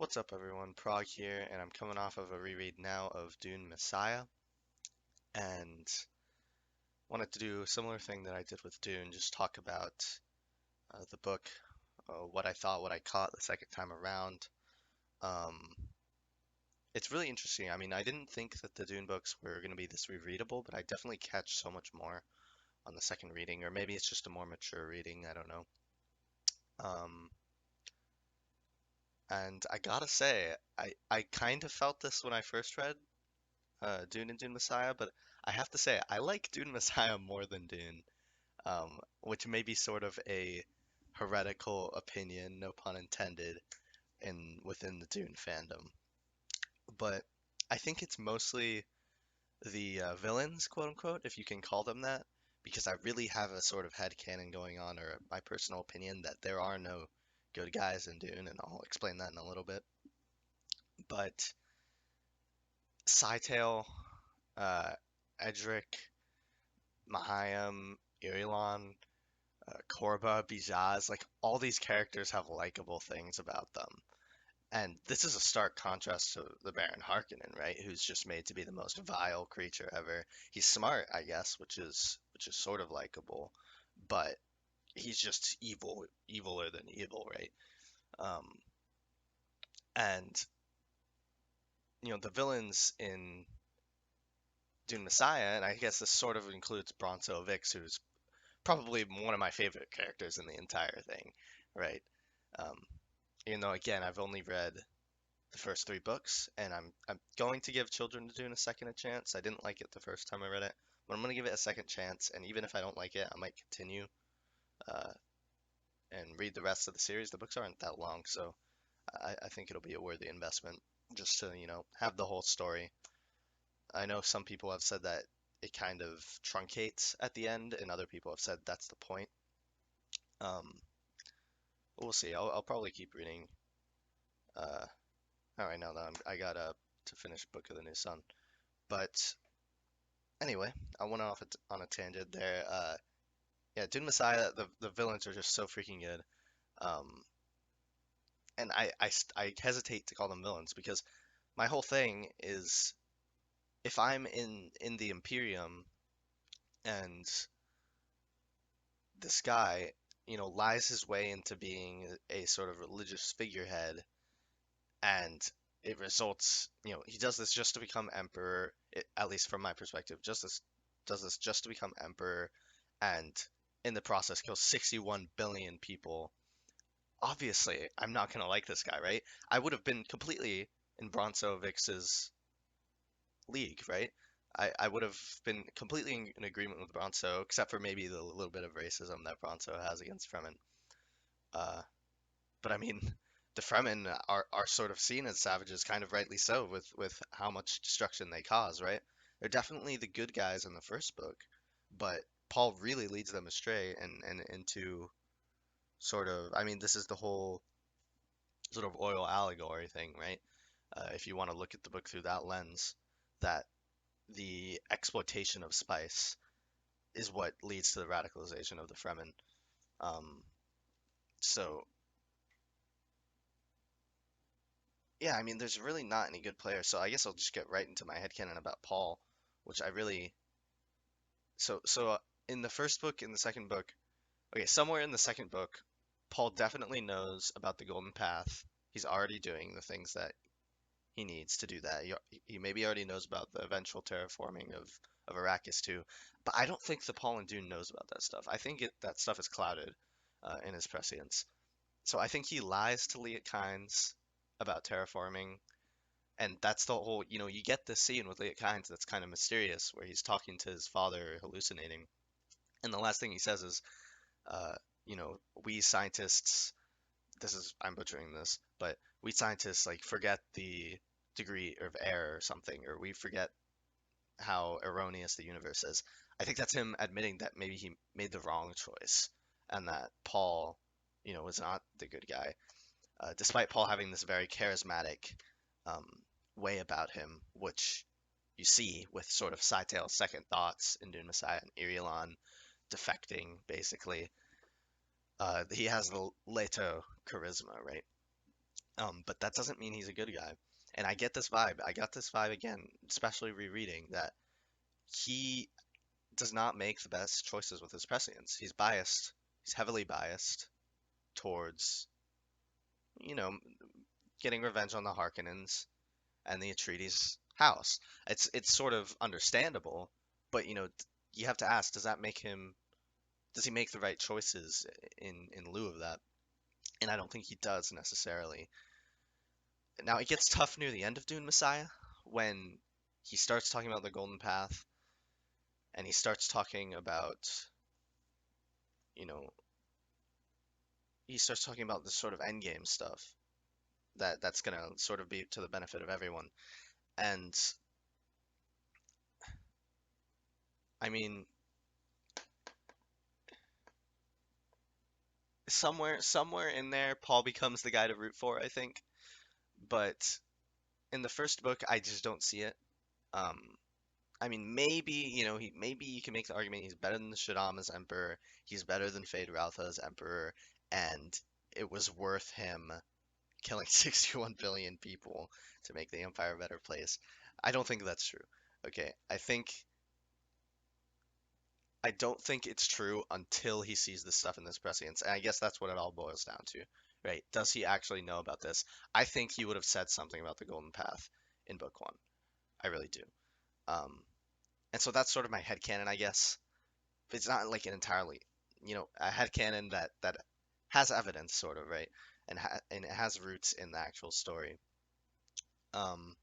What's up, everyone? Prague here, and I'm coming off of a reread now of Dune Messiah, and wanted to do a similar thing that I did with Dune, just talk about the book, what I thought, what I caught the second time around. Um, it's really interesting. I mean, I didn't think that the Dune books were going to be this rereadable, but I definitely catch so much more on the second reading, or maybe it's just a more mature reading, I don't know. Um, and I gotta say, I kind of felt this when I first read Dune and Dune Messiah, but I have to say I like Dune Messiah more than Dune, which may be sort of a heretical opinion, no pun intended, in within the Dune fandom. But I think it's mostly the villains, quote unquote, if you can call them that, because I really have a sort of headcanon going on, or my personal opinion that there are no good guys in Dune, and I'll explain that in a little bit. But Scytale, uh, Edric, Mahayam, Irulan, Korba, Bijaz, like all these characters have likable things about them. And this is a stark contrast to the Baron Harkonnen, right? Who's just made to be the most vile creature ever. He's smart, I guess, which is sort of likable, but he's just evil, eviler than evil, right? Um, and the villains in Dune Messiah, and I guess this sort of includes Bronzo Vix, who's probably one of my favorite characters in the entire thing, right? Um, even though again I've only read the first three books, and I'm going to give Children of Dune a second a chance. I didn't like it the first time I read it, but I'm gonna give it a second chance, and even if I don't like it, I might continue uh, and read the rest of the series. The books aren't that long, so I think it'll be a worthy investment just to have the whole story. I know some people have said that it kind of truncates at the end, and other people have said that's the point. Um, we'll see. I'll probably keep reading. Uh, all right, now that I got to finish Book of the New Sun. But anyway, I went off on a tangent there. Yeah, Dune Messiah, the villains are just so freaking good. Um, and I hesitate to call them villains because my whole thing is if I'm in the Imperium and this guy, lies his way into being a sort of religious figurehead and it results, he does this just to become emperor, at least from my perspective, does this just to become emperor, and in the process kills 61 billion people. Obviously, I'm not gonna like this guy, right? I would have been completely in Bronzo Vix's league, right? I would have been completely in agreement with Bronzo, except for maybe the little bit of racism that Bronzo has against Fremen. Uh, But I mean, the Fremen are sort of seen as savages, kind of rightly so, with how much destruction they cause, right? They're definitely the good guys in the first book, but Paul really leads them astray and into sort of, I mean, this is the whole sort of oil allegory thing, right? If you want to look at the book through that lens, that the exploitation of spice is what leads to the radicalization of the Fremen. Um, so yeah, I mean, there's really not any good players, so I guess I'll just get right into my headcanon about Paul, which I really in the first book, in the second book, okay, somewhere in the second book, Paul definitely knows about the Golden Path. He's already doing the things that he needs to do that. He maybe already knows about the eventual terraforming of Arrakis too, but I don't think the Paul and Dune knows about that stuff. I think that stuff is clouded in his prescience. So I think he lies to Liet Kynes about terraforming. And that's the whole, you get this scene with Leah Kynes that's kind of mysterious, where he's talking to his father, hallucinating, and the last thing he says is, uh, we scientists, I'm butchering this, but we scientists like forget the degree of error or something, or we forget how erroneous the universe is. I think that's him admitting that maybe he made the wrong choice, and that Paul, was not the good guy, despite Paul having this very charismatic um, way about him, which you see with sort of Scytale's second thoughts in Dune Messiah and Irulan defecting, basically. He has the Leto charisma, right? But that doesn't mean he's a good guy. And I get this vibe. I got this vibe again, especially rereading, that he does not make the best choices with his prescience. He's biased. He's heavily biased towards, you know, getting revenge on the Harkonnens and the Atreides house. It's sort of understandable, but you have to ask, does he make the right choices in lieu of that? And I don't think he does necessarily. Now it gets tough near the end of Dune Messiah when he starts talking about the Golden Path and he starts talking about, you know, he starts talking about this sort of endgame stuff that's gonna sort of be to the benefit of everyone. And I mean, somewhere in there, Paul becomes the guy to root for, I think. But in the first book, I just don't see it. Um, I mean, maybe, maybe you can make the argument he's better than the Shaddam as Emperor. He's better than Fade Rautha as Emperor, and it was worth him killing 61 billion people to make the Empire a better place. I don't think that's true. Okay, I don't think it's true until he sees this stuff in this prescience, and I guess that's what it all boils down to, right? Does he actually know about this? I think he would have said something about the Golden Path in book one. I really do. Um, and so that's sort of my headcanon, I guess. It's not like an entirely, a headcanon that has evidence, sort of, right? And it has roots in the actual story. Um,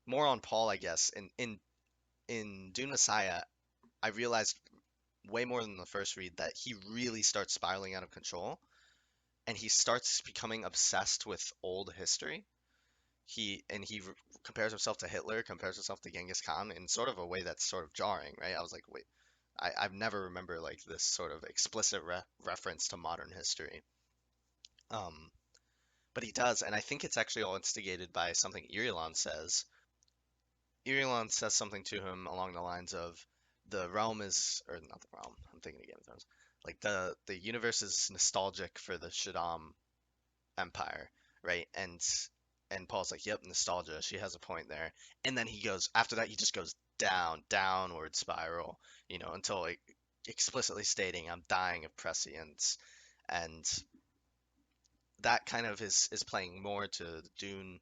More on Paul, I guess. In Dune Messiah, I realized way more than the first read that he really starts spiraling out of control and he starts becoming obsessed with old history. He compares himself to Hitler, compares himself to Genghis Khan in sort of a way that's sort of jarring, right? I was like, wait, I've never remember like this sort of explicit reference to modern history. Um, but he does, and I think it's actually all instigated by something Irulan says. Irulan says something to him along the lines of the realm is, or not the realm, I'm thinking of Game of Thrones. Like the universe is nostalgic for the Shaddam Empire, right? And Paul's like, "Yep, nostalgia. She has a point there." And then he goes after that, he just goes downward spiral, until like explicitly stating, "I'm dying of prescience," and that kind of is playing more to the Dune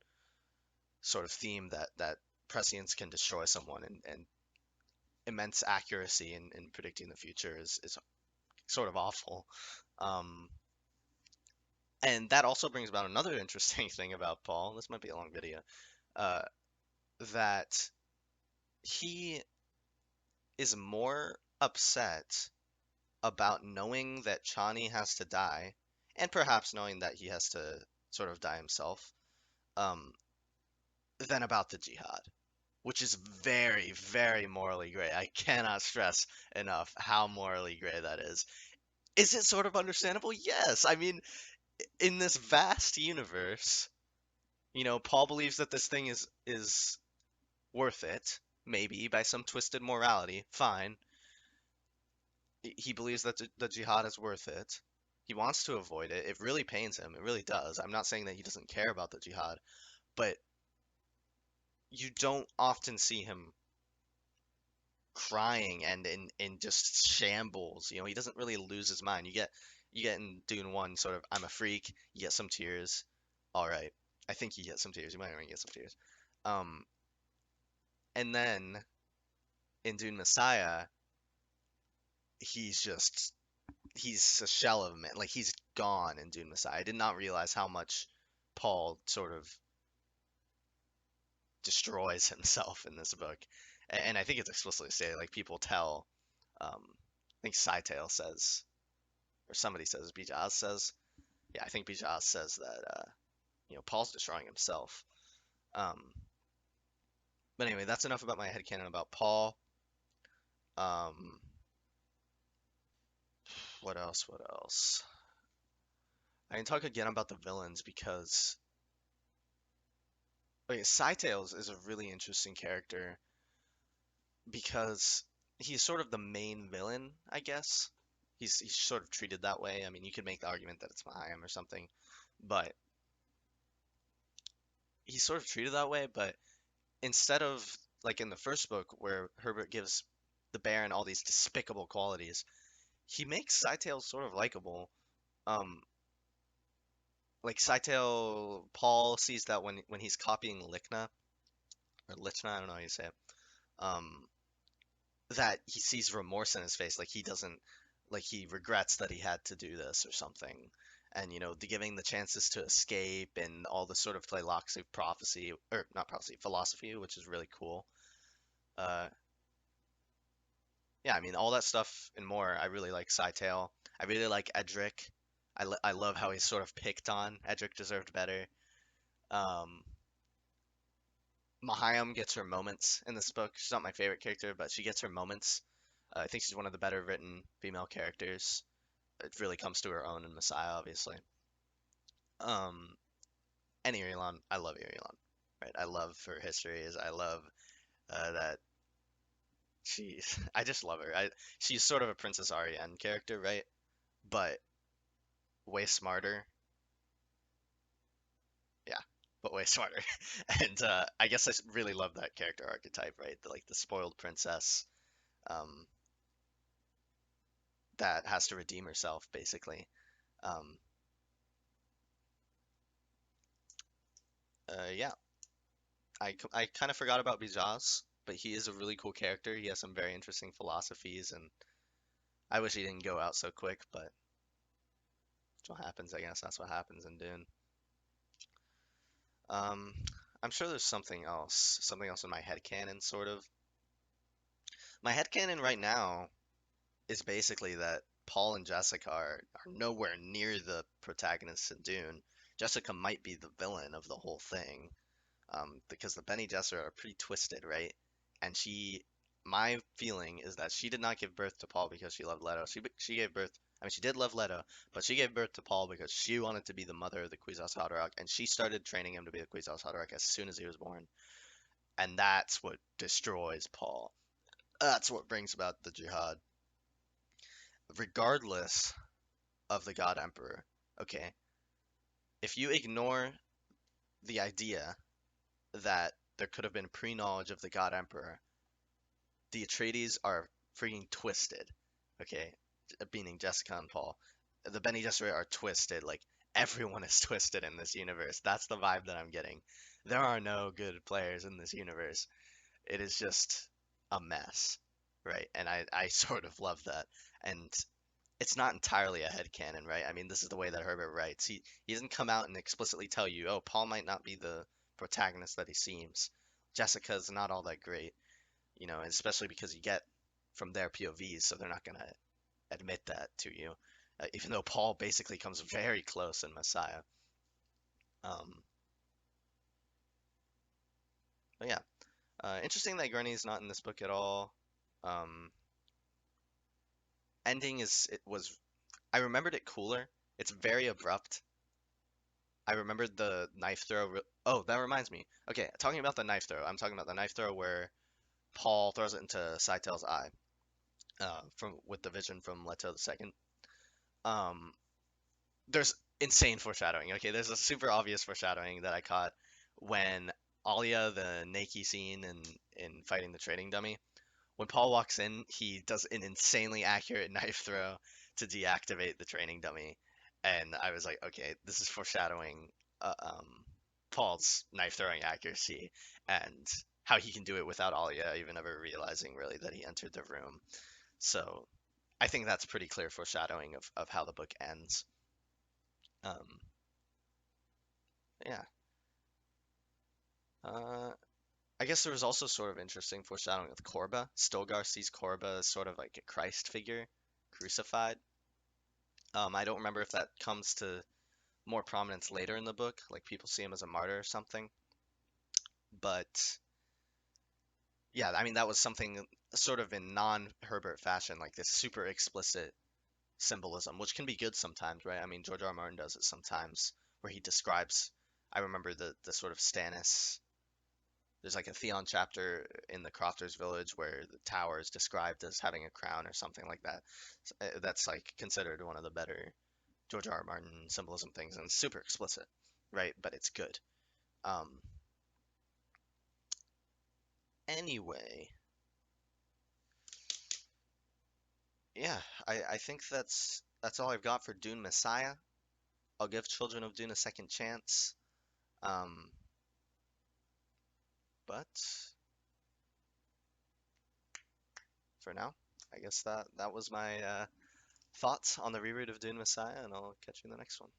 sort of theme that prescience can destroy someone, and immense accuracy in predicting the future is sort of awful. Um, and that also brings about another interesting thing about Paul. This might be a long video. Uh, that he is more upset about knowing that Chani has to die, and perhaps knowing that he has to sort of die himself, um, than about the jihad, which is very, very morally gray. I cannot stress enough how morally gray that is. Is it sort of understandable? Yes. I mean, in this vast universe, Paul believes that this thing is worth it, maybe by some twisted morality. Fine. He believes that the jihad is worth it. He wants to avoid it. It really pains him. It really does. I'm not saying that he doesn't care about the jihad, but you don't often see him crying and in just shambles. He doesn't really lose his mind. You get in Dune 1 sort of I'm a freak, you get some tears. All right. I think you get some tears. You might even get some tears. Um and then in Dune Messiah, he's just he's a shell of a man. Like he's gone in Dune Messiah. I did not realize how much Paul sort of destroys himself in this book. And I think it's explicitly stated, like people tell, I think Scytale says, or somebody says, Bijaz says, yeah, I think Bijaz says that, Paul's destroying himself. Um, but anyway, that's enough about my headcanon about Paul. Um, what else? What else? I can talk again about the villains because okay, Scytale is a really interesting character because he's sort of the main villain, I guess. He's sort of treated that way. I mean, you could make the argument that it's Mahayam or something, but he's sort of treated that way. But instead of like in the first book where Herbert gives the Baron all these despicable qualities, he makes Scytale sort of likable. Um, like Scytale, Paul sees that when he's copying Lichna or Lichna, I don't know how you say it. Um, that he sees remorse in his face, like he doesn't, like he regrets that he had to do this or something. And the giving the chances to escape and all the sort of philosophy prophecy or not prophecy philosophy, which is really cool. Uh, yeah, I mean all that stuff and more. I really like Scytale. I really like Edric. I love how he's sort of picked on. Edric deserved better. Um, Mahayam gets her moments in this book. She's not my favorite character, but she gets her moments. I think she's one of the better written female characters. It really comes to her own in Messiah, obviously. Um, and Irulan, I love Irulan, right? I love her histories. I love that she's. I just love her. She's sort of a Princess Ariane character, right? But way smarter. Yeah, but way smarter. And I guess really love that character archetype, right? Like the spoiled princess um, that has to redeem herself, basically. Um, yeah, I kind of forgot about Bijaz, but he is a really cool character. He has some very interesting philosophies, and I wish he didn't go out so quick, but that's what happens, I guess. That's what happens in Dune. Um, I'm sure there's something else in my headcanon, sort of. My headcanon right now is basically that Paul and Jessica are nowhere near the protagonists in Dune. Jessica might be the villain of the whole thing, because the Bene Gesserit are pretty twisted, right? And my feeling is that she did not give birth to Paul because she loved Leto. She gave birth. I mean, she did love Leto, but she gave birth to Paul because she wanted to be the mother of the Kwisatz Haderach, and she started training him to be the Kwisatz Haderach as soon as he was born. And that's what destroys Paul. That's what brings about the jihad, regardless of the God Emperor. Okay, if you ignore the idea that there could have been pre-knowledge of the God Emperor, the Atreides are freaking twisted. Okay, meaning Jessica and Paul. The Bene Gesserit are twisted. Like everyone is twisted in this universe. That's the vibe that I'm getting. There are no good players in this universe. It is just a mess, right? And I sort of love that. And it's not entirely a headcanon, right? I mean, this is the way that Herbert writes. He doesn't come out and explicitly tell you, oh, Paul might not be the protagonist that he seems. Jessica's not all that great, especially because you get from their POVs, so they're not gonna admit that to you. Even though Paul basically comes very close in Messiah. Um, but yeah, interesting that Gurney's not in this book at all. Um, ending is it was I remembered it cooler. It's very abrupt. I remembered the knife throw. Oh, that reminds me. Okay, talking about the knife throw. I'm talking about the knife throw where Paul throws it into Scytale's eye, from with the vision from Leto II. Um, there's insane foreshadowing. Okay, there's a super obvious foreshadowing that I caught when Alia, the Nike scene in fighting the trading dummy. When Paul walks in, he does an insanely accurate knife throw to deactivate the training dummy, and I was like, okay, this is foreshadowing Paul's knife throwing accuracy and how he can do it without Alia even ever realizing really that he entered the room. So I think that's pretty clear foreshadowing of how the book ends. Um, yeah. Uh, I guess there was also sort of interesting foreshadowing with Korba. Stilgar sees Korba as sort of like a Christ figure, crucified. I don't remember if that comes to more prominence later in the book, like people see him as a martyr or something. But yeah, I mean that was something sort of in non-Herbert fashion, like this super explicit symbolism, which can be good sometimes, right? I mean George R. R. Martin does it sometimes, where he describes. I remember the sort of Stannis. There's like a Theon chapter in the Crofters village where the tower is described as having a crown or something like that. That's like considered one of the better. George R. R. Martin symbolism things, and it's super explicit, right? But it's good. Um, anyway, yeah, I think that's all I've got for Dune Messiah. I'll give Children of Dune a second chance. Um, but for now, I guess that was my thoughts on the reread of Dune Messiah, and I'll catch you in the next one.